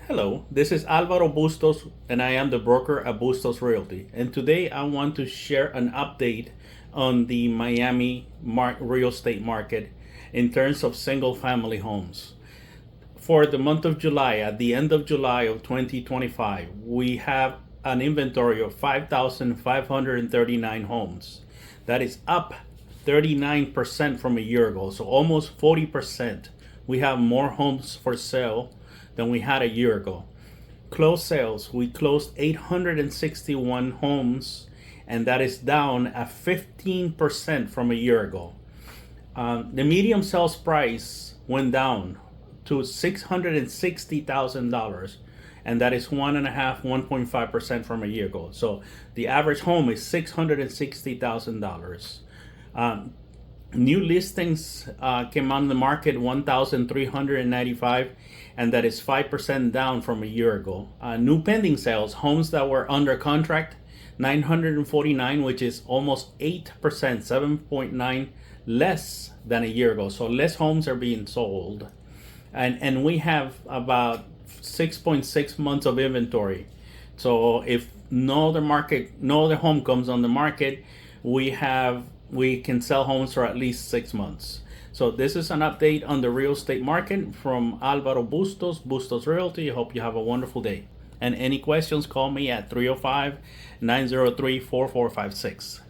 Hello, this is Alvaro Bustos, and I am the broker at Bustos Realty. And today I want to share an update on the Miami real estate market in terms of single family homes. For the month of July, at the end of July of 2025, we have an inventory of 5,539 homes. That is up 39% from a year ago, so almost 40%. We have more homes for sale than we had a year ago. Closed sales, we closed 861 homes, and that is down at 15% from a year ago. The medium sales price went down to $660,000, and that is 1.5% from a year ago. So the average home is $660,000. New listings came on the market 1,395, and that is 5% down from a year ago. New pending sales, homes that were under contract, 949, which is almost 8%, 7.9 less than a year ago. So less homes are being sold. And we have about 6.6 months of inventory. So if no other home comes on the market, we can sell homes for at least 6 months. So this is an update on the real estate market from Alvaro Bustos Realty. I hope you have a wonderful day. And any questions, call me at 305-903-4456.